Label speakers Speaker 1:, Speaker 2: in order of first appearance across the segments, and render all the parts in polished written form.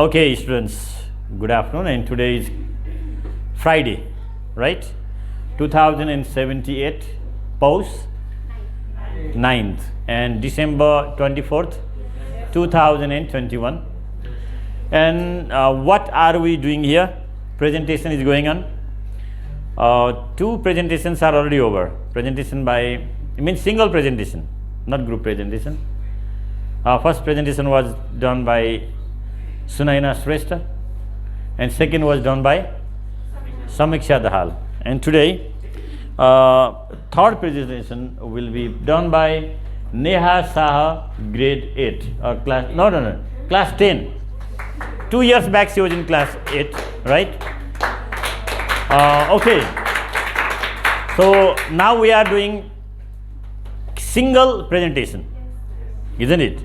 Speaker 1: Okay, students, good afternoon. And today is Friday, right? 2078 post 9th and December 24th, 2021. And what are we doing here? Presentation is going on. Two presentations are already over. Presentation by, I mean single presentation, not group presentation. First presentation was done by Sunaina Shrestha and second was done by Samiksha Dahal. And today third presentation will be done by Neha Saha, grade 8 or class 10. 2 years back she was in class 8, right? Okay, so now we are doing single presentation, isn't it?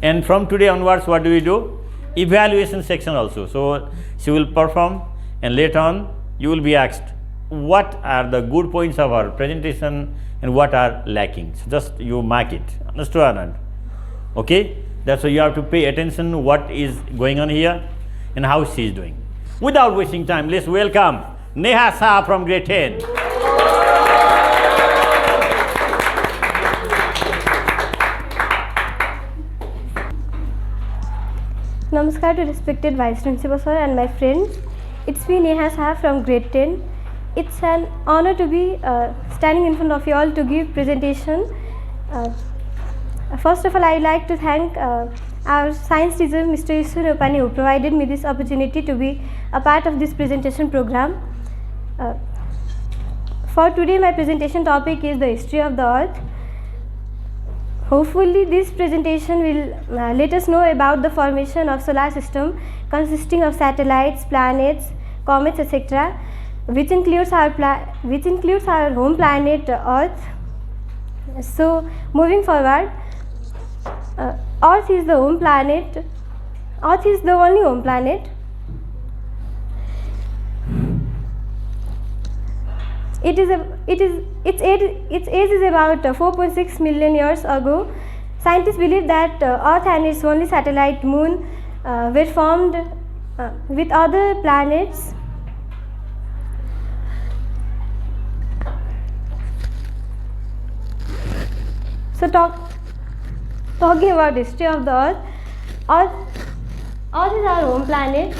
Speaker 1: And from today onwards, what do we do? Evaluation section also. So she will perform, and later on you will be asked what are the good points of our presentation and what are lacking. So just you mark it. Understood or not? Okay, that's why you have to pay attention what is going on here and how she is doing. Without wasting time, let's welcome Neha Saha from grade 10.
Speaker 2: Namaskar to respected Vice Principal Sir and my friends. It's me Neha Saha from grade 10. It's an honor to be standing in front of you all to give presentation. First of all, I would like to thank our science teacher Mr. Ishwar Upani, who provided me this opportunity to be a part of this presentation program. For today, my presentation topic is the history of the earth. Hopefully this presentation will let us know about the formation of solar system consisting of satellites, planets, comets, etc., which includes our home planet Earth. So moving forward, Earth is the home planet. Earth is the only home planet. Its age is about 4.6 million years ago. Scientists believe that Earth and its only satellite moon were formed with other planets. So talking about history of the Earth is our home planet.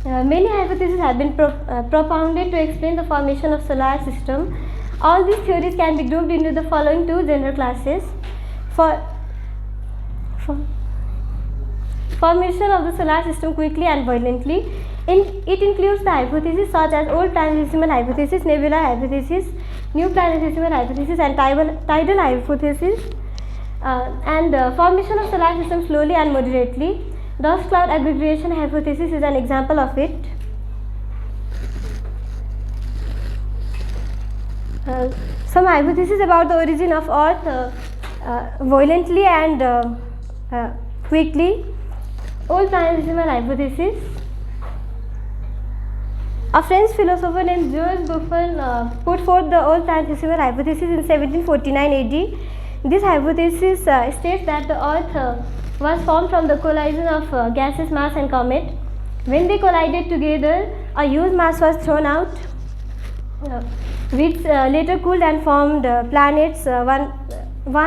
Speaker 2: Many hypotheses have been propounded to explain the formation of solar system. All these theories can be grouped into the following two general classes. Formation of the solar system quickly and violently. It includes the hypotheses such as old planetesimal hypothesis, nebular hypothesis, new planetesimal hypothesis, and tidal hypothesis. Formation of solar system slowly and moderately. Dust cloud aggregation hypothesis is an example of it. Some hypotheses about the origin of Earth violently and quickly. Old planetesimal hypothesis. A French philosopher named Georges Buffon put forth the old planetesimal hypothesis in 1749 AD. This hypothesis states that the Earth was formed from the collision of gases, Mars and comet. When they collided together, a huge mass was thrown out, which later cooled and formed planets one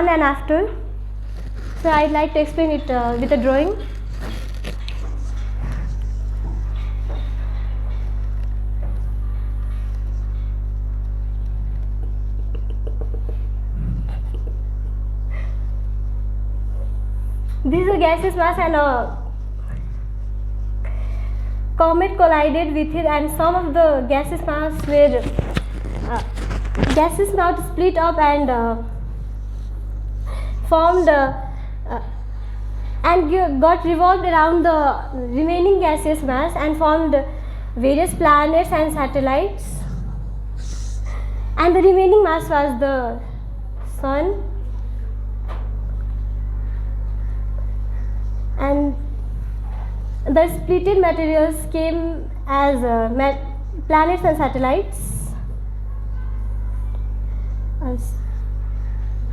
Speaker 2: and after. So I'd like to explain it with a drawing. This is a gaseous mass and a comet collided with it, and some of the gaseous mass were split up and formed and got revolved around the remaining gaseous mass and formed various planets and satellites, and the remaining mass was the sun. And the splitted materials came as planets and satellites.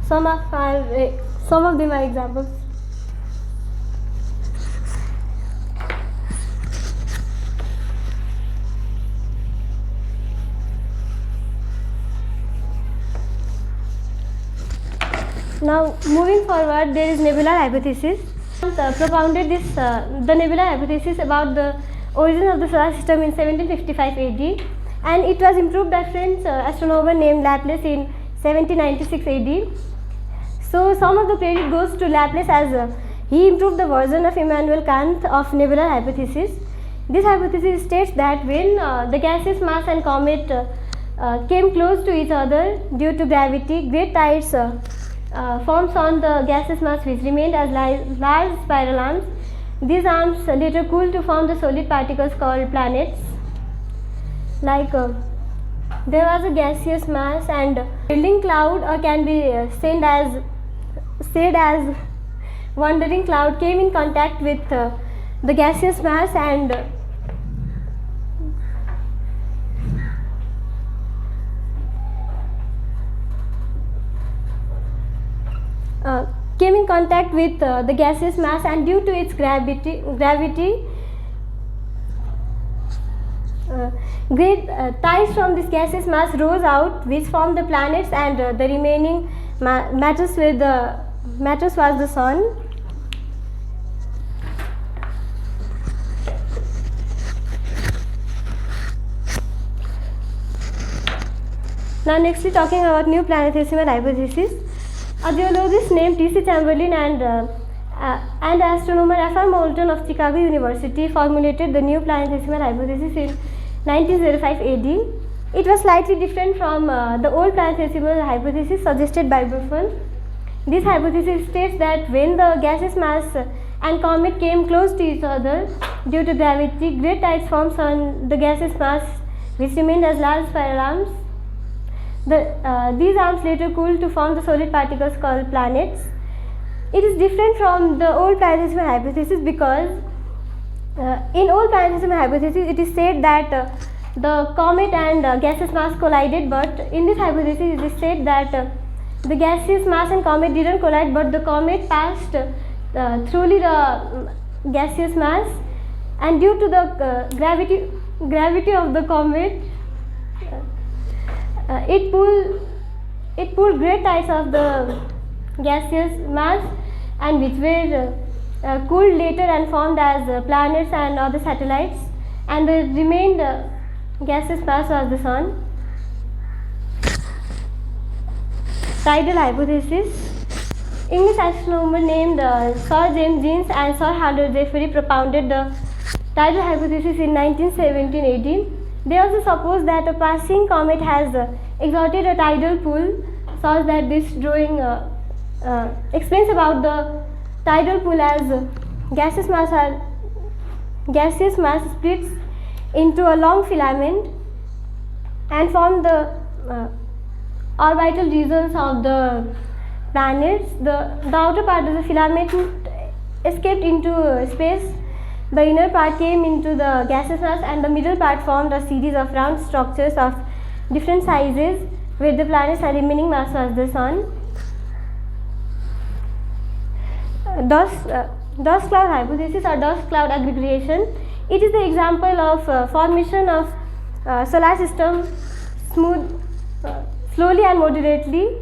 Speaker 2: Some of them are examples. Now moving forward, there is nebular hypothesis. Propounded the nebular hypothesis about the origin of the solar system in 1755 AD, and it was improved by French astronomer named Laplace in 1796 AD. So some of the credit goes to Laplace as he improved the version of Immanuel Kant of nebular hypothesis. This hypothesis states that when the gaseous mass and comet came close to each other due to gravity, great tides forms on the gaseous mass which remained as large spiral arms. These arms later cooled to form the solid particles called planets. Like there was a gaseous mass and whirling cloud, or can be said as wandering cloud, came in contact with the gaseous mass and the gaseous mass, and due to its gravity great tides from this gaseous mass rose out, which formed the planets, and the remaining matters was the sun. Now nextly talking about new planetesimal hypothesis. A geologist named T.C. Chamberlain and astronomer F.R. Moulton of Chicago University formulated the new planetesimal hypothesis in 1905 AD. It was slightly different from the old planetesimal hypothesis suggested by Buffon. This hypothesis states that when the gaseous mass and comet came close to each other due to gravity, great tides formed on the gaseous mass which remained as large spiral arms. These arms later cooled to form the solid particles called planets. It is different from the old planetesimal hypothesis because in old planetesimal hypothesis it is said that the comet and gaseous mass collided, but in this hypothesis it is said that the gaseous mass and comet didn't collide, but the comet passed through the gaseous mass, and due to the gravity of the comet, it pulled great tides of the gaseous mass, and which were cooled later and formed as planets and other satellites, and the remained gaseous mass was the sun. Tidal hypothesis. English astronomer named Sir James Jeans and Sir Haldor Jeffrey propounded the tidal hypothesis in 1917 AD. They also suppose that a passing comet has exerted a tidal pull, such that this drawing explains about the tidal pull as gaseous mass splits into a long filament and form the orbital regions of the planets. The outer part of the filament escaped into space. The inner part came into the gaseous mass, and the middle part formed a series of round structures of different sizes, where the planets and remaining mass was the sun. Dust cloud hypothesis or dust cloud aggregation. It is the example of formation of solar system slowly and moderately.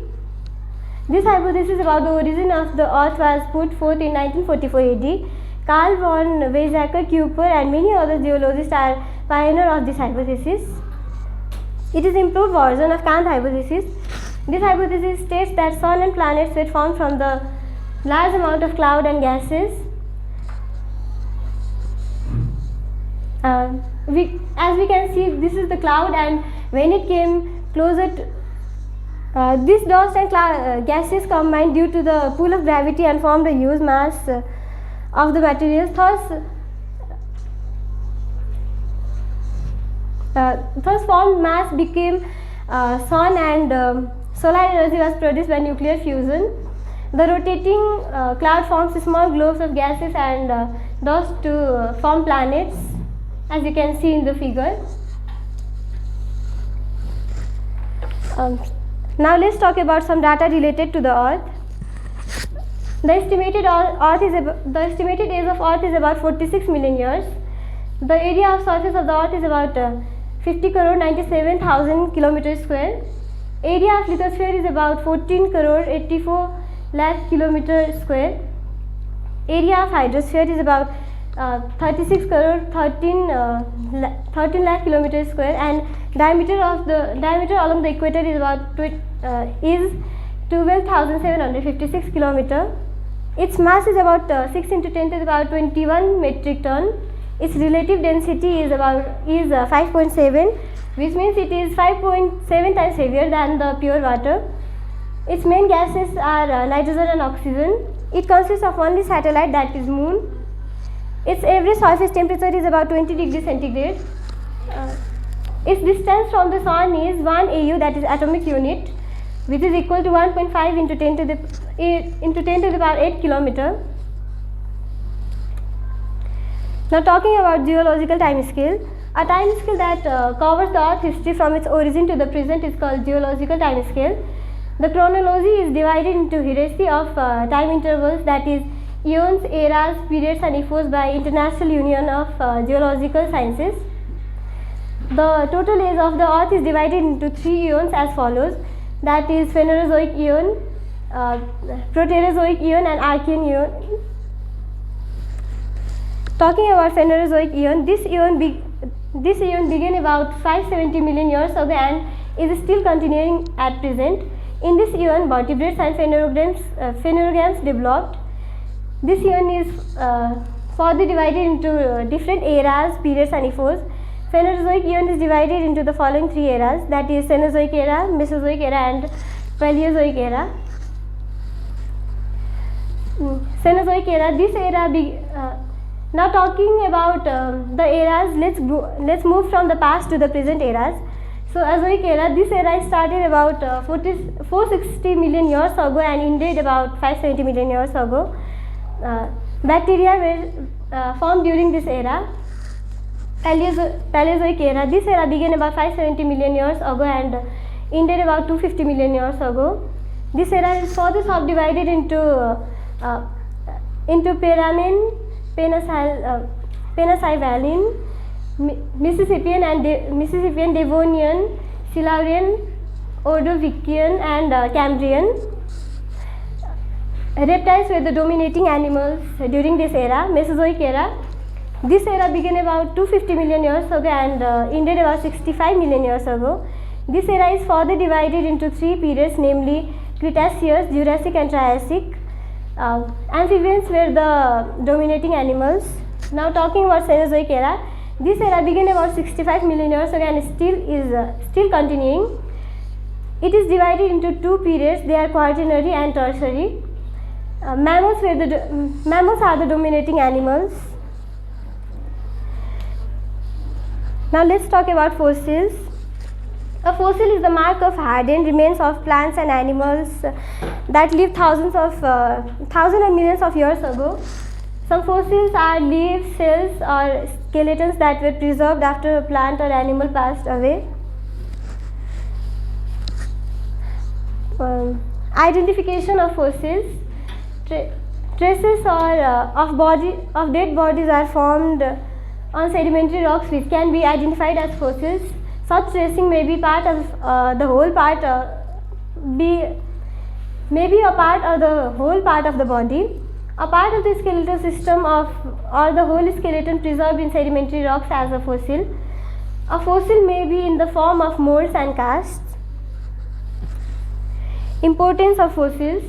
Speaker 2: This hypothesis about the origin of the Earth was put forth in 1944 AD. Carl von Weizsäcker, Kuiper and many other geologists are pioneers of this hypothesis. It is improved version of Kant hypothesis. This hypothesis states that sun and planets were formed from the large amount of cloud and gases. As we can see, this is the cloud, and when it came closer to this dust and gases combined due to the pull of gravity and formed a huge mass of the materials. Thus formed mass became sun, and solar energy was produced by nuclear fusion. The rotating cloud forms small globes of gases and dust to form planets, as you can see in the figure. Now let's talk about some data related to the Earth. The estimated age of Earth is about 46 million years. The area of surface of the Earth is about 50 crore 97,000 kilometers square. Area of lithosphere is about 14 crore 84 lakh kilometer square. Area of hydrosphere is about 36 crore 13 lakh kilometer square, and diameter along the equator is about is 12,756 kilometer. Its mass is about 6 into 10 to the power 21 metric ton. Its relative density is 5.7, which means it is 5.7 times heavier than the pure water. Its main gases are nitrogen and oxygen. It consists of only satellite, that is moon. Its average surface temperature is about 20 degrees centigrade. Its distance from the sun is 1 AU, that is atomic unit, which is equal to 1.5 into 10 to the power 8 kilometer. Now talking about geological time scale, a time scale that covers the Earth history from its origin to the present is called geological time scale. The chronology is divided into hierarchy of time intervals, that is eons, eras, periods and epochs by International Union of Geological Sciences. The total age of the Earth is divided into 3 eons as follows, that is Phanerozoic eon, Proterozoic eon and Archean eon. Talking about Phanerozoic eon, this eon began about 570 million years ago and is still continuing at present. In this eon, vertebrates and phanerogams developed. This eon is further divided into different eras, periods and epochs. Phanerozoic eon is divided into the following 3 eras, that is Cenozoic era, Mesozoic era and Paleozoic era. Cenozoic era, this era now talking about the eras, let's move from the past to the present eras. So Azoic era, this era started about 460 million years ago and ended about 570 million years ago. Bacteria were formed during this era. Paleozoic era, this era began about 570 million years ago and ended about 250 million years ago. This era is further subdivided into Permian, Penicillin, Mississippian, Devonian, Silurian, Ordovician and Cambrian. Reptiles were the dominating animals during this era. Mesozoic era, this era began about 250 million years ago and ended about 65 million years ago. This era is further divided into 3 periods, namely Cretaceous, Jurassic and Triassic. Amphibians were the dominating animals. Now talking about Cenozoic era, this era began about 65 million years ago and still continuing. It is divided into 2 periods, they are Quaternary and Tertiary. Mammals are the dominating animals. Now let's talk about fossils. A fossil is the mark of hardened remains of plants and animals that lived thousands and millions of years ago. Some fossils are leaves, cells or skeletons that were preserved after a plant or animal passed away. Identification of fossils. Traces of dead bodies are formed on sedimentary rocks which can be identified as fossils. Such tracing may be part of the whole part, maybe a part or the whole part of the body, a part of the skeletal system or the whole skeleton preserved in sedimentary rocks as a fossil. A fossil may be in the form of molds and casts. Importance of fossils.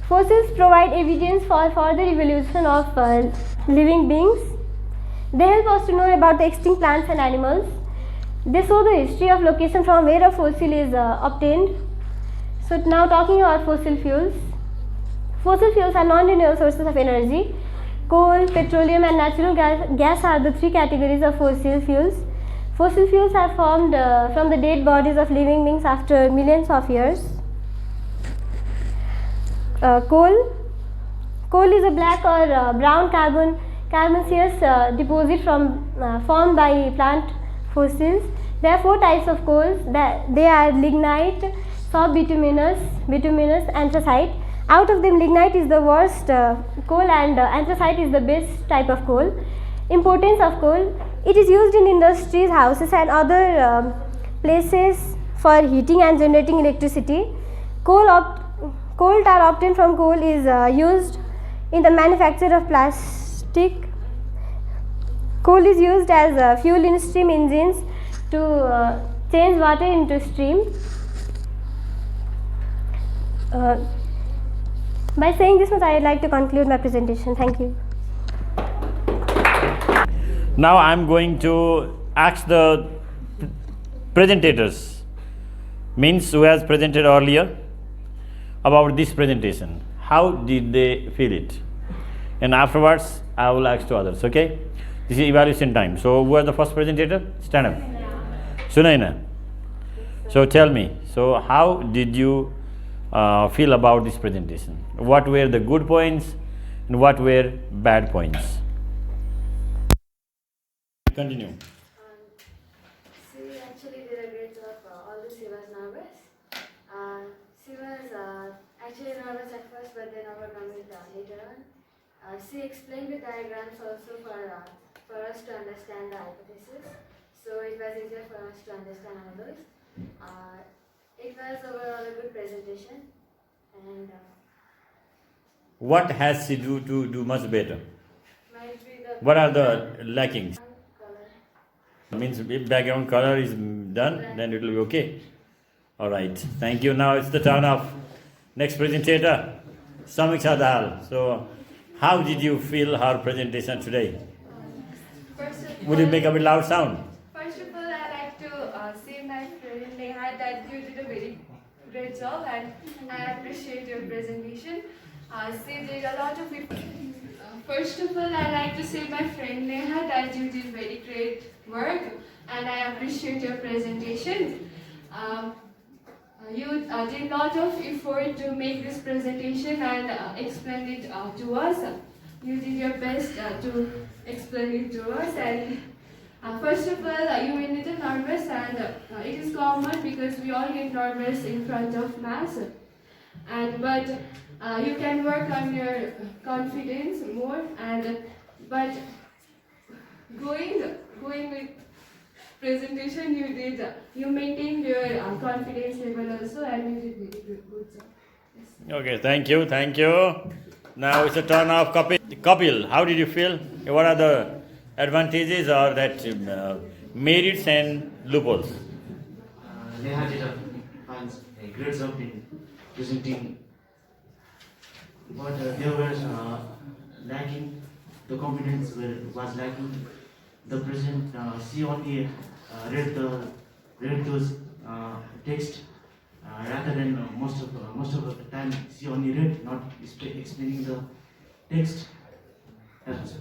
Speaker 2: Fossils provide evidence for further evolution of living beings. They help us to know about the extinct plants and animals. They show the history of location from where a fossil is obtained. So now talking about fossil fuels. Fossil fuels are non-renewable sources of energy. Coal, petroleum and natural gas are the 3 categories of fossil fuels. Fossil fuels are formed from the dead bodies of living beings after millions of years. Coal is a black or brown carbonaceous deposit formed by plant fossils. There are 4 types of coals. They are lignite, subbituminous, bituminous, anthracite. Out of them, lignite is the worst coal and anthracite is the best type of coal. Importance of coal. It is used in industries, houses and other places for heating and generating electricity. Coal Coal tar obtained from coal is used in the manufacture of plastic. Coal is used as fuel in steam engines to change water into steam. By saying this much, I would like to conclude my presentation. Thank you.
Speaker 1: Now I am going to ask the presentators, means who has presented earlier, about this presentation. How did they feel it? And afterwards, I will ask to others, okay? This is evaluation time. So, who was the first presentator? Stand up. Sunaina. So, tell me, so how did you feel about this presentation? What were the good points and what were bad points? Continue.
Speaker 3: She actually did a great job, although she was nervous. She was actually nervous at first, but then overcome it later on. She explained the diagrams also for us to understand the hypothesis, so it was easier for us to understand all those. It was overall a good presentation, and
Speaker 1: What has she to do much better?
Speaker 3: might be the
Speaker 1: What are the lackings?
Speaker 3: color.
Speaker 1: Means if background color is done, then it will be okay. All right. Thank you. Now it's the turn of next presentator, Samiksha Dal. So, how did you feel her presentation today? Would you make a bit loud sound?
Speaker 4: First of all, I like to say my friend Neha that you did a very great job and I appreciate your presentation. She did a lot of First of all, I like to say my friend Neha that you did very great work and I appreciate your presentation. You did a lot of effort to make this presentation and explain it to us. You did your best to explain it to us, and first of all, you were a little nervous, and it is common because we all get nervous in front of mass. But you can work on your confidence more, but going with presentation you maintained your confidence level also, and you did very good job. Yes.
Speaker 1: Okay. Thank you. Now it's the turn of Kapil. Kapil, how did you feel? What are the advantages or that merits and loopholes?
Speaker 5: Neha did a great job in presenting, but there was lacking. The confidence was lacking. The present she only read those text rather than most of the time she only read, not explaining the text. That's it.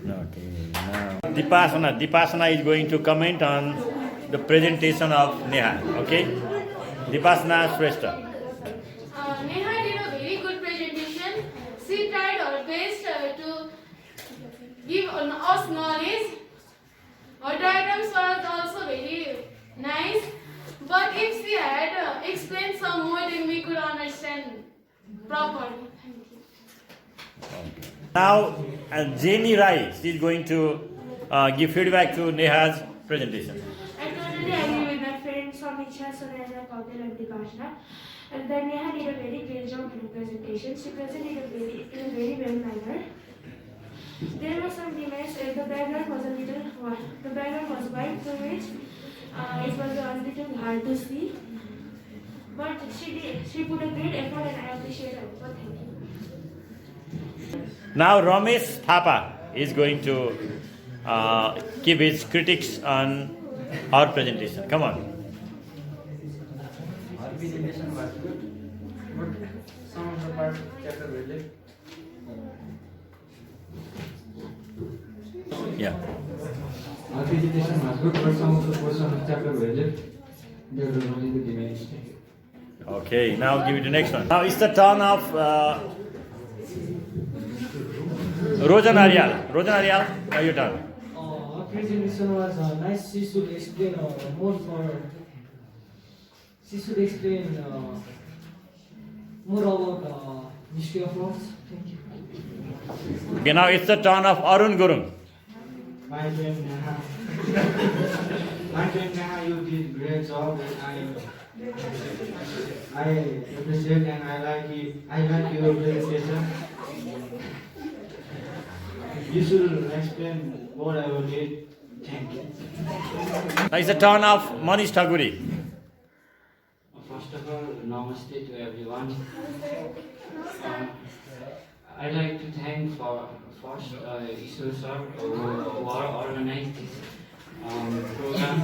Speaker 1: Okay. Now Dipasana is going to comment on the presentation of Neha. Okay. Dipasana Shrestha.
Speaker 6: Neha did a very good presentation. She tried her best to give us knowledge. Her diagrams were also very nice. But if she had explained some more, then we could understand properly. Thank you.
Speaker 1: Now Jenny Rai is going to give feedback to Neha's presentation.
Speaker 7: I totally agree with my friends Samiksha, Sunaina, Kapil and Dipasana. And then Neha did a very great job in the presentation. She presented in a very well manner. There were some demerits. The background was a little white. The background was white, through which it was a little hard to see. But she put a great effort and I appreciate her. So thank you.
Speaker 1: Now Ramesh Thapa is going to give his critics on our presentation. Come on.
Speaker 8: Our presentation was good, but some of the parts chapter were left.
Speaker 1: Yeah.
Speaker 8: Our presentation was good, but some of the portion of chapter were left. There were only the diminished.
Speaker 1: Okay, now give it the next one. Now it's the turn of Rojan Arial. Rojan Arial, now your turn.
Speaker 9: Our presentation was nice. She should explain more for. She should explain more about history of roads. Thank you.
Speaker 1: Okay, now it's the turn of Arun Gurung.
Speaker 10: My friend Neha, you did great job, and
Speaker 5: I appreciate and I like it. I like your presentation. You should explain more about it. Thank you.
Speaker 1: Now it's the turn of Manish Thaguri.
Speaker 10: First of all, namaste to everyone. I'd like to thank first Ishwar sir who organized this program,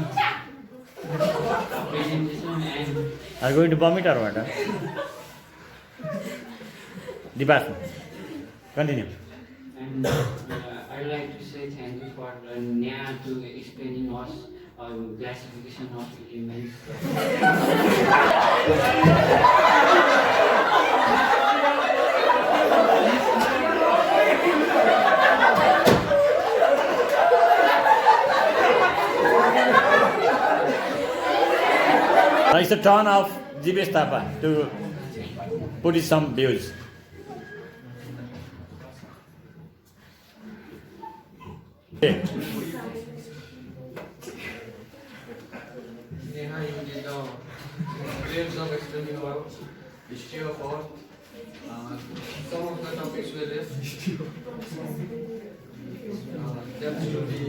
Speaker 10: presentation, and
Speaker 1: Are you going to vomit or what? Deepak, continue.
Speaker 10: And I'd like to say thank you for Nya to explaining us classification of elements.
Speaker 1: Now it's the turn of Jibesh Thapa to put in some views. Okay.
Speaker 8: Neha, you did a great job explaining about history of art. Some of the topics were left. That should be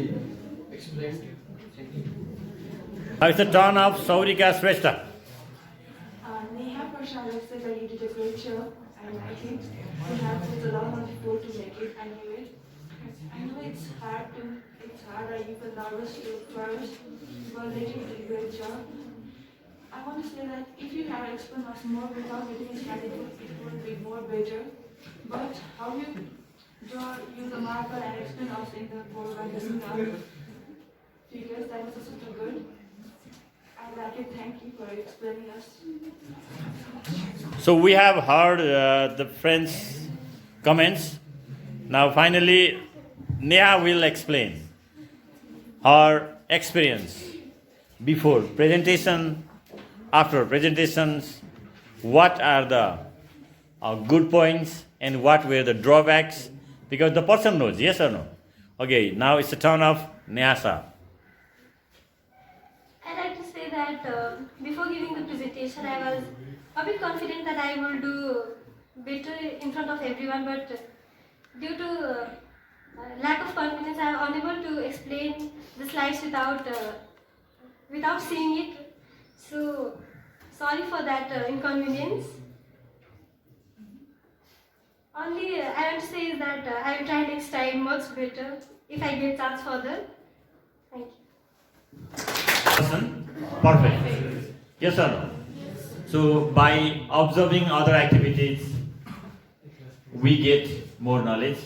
Speaker 8: explained. Thank you.
Speaker 1: Now it's the turn of Saurika Shrestha.
Speaker 7: Neha Prashad said that you did a great job. I like it. You have put a lot of effort to make it. I knew it. I know it's hard. You feel nervous at first, but later you did a great job. I want to say that if you had explained us more without getting started, it would be more better. But how you use a marker and explain us in the board by the figures, that was also too good. I'd like to thank you for explaining us.
Speaker 1: So we have heard the friends' comments. Now finally, Neha will explain her experience before presentation, after presentations, what are the good points and what were the drawbacks, because the person knows, yes or no? Okay, now it's the turn of Neha.
Speaker 2: I'd like to say that before giving the presentation, I was a bit confident that I will do better in front of everyone, but due to lack of confidence, I am unable to explain the slides without seeing it. So, sorry for that inconvenience. Only I want to say is that I will try next time much better if I get chance further. Thank you.
Speaker 1: Perfect. Yes or no? So by observing other activities, we get more knowledge.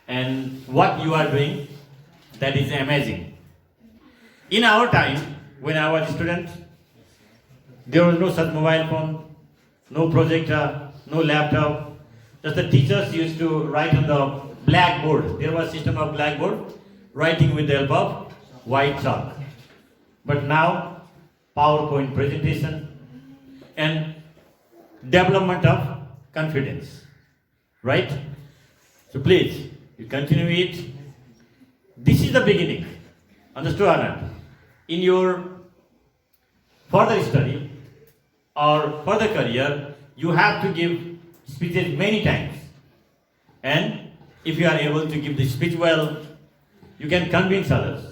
Speaker 1: And what you are doing, that is amazing. In our time, when I was a student, there was no such mobile phone, no projector, no laptop. Just the teachers used to write on the blackboard. There was a system of blackboard, writing with the help of white chalk. But now, PowerPoint presentation and development of confidence, right? So please, you continue it. This is the beginning. Understood or not? In your further study or further career, you have to give speeches many times. And if you are able to give the speech well, you can convince others.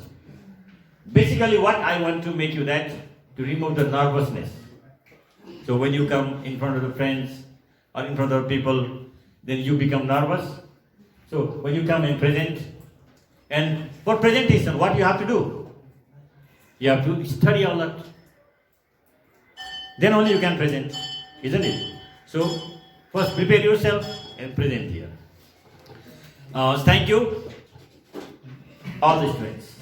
Speaker 1: Basically, what I want to make you that, to remove the nervousness. So when you come in front of the friends or in front of people, then you become nervous. So when you come and present, and for presentation, what you have to do? You have to study a lot. Then only you can present, isn't it? So first prepare yourself and present here. Thank you, all the students.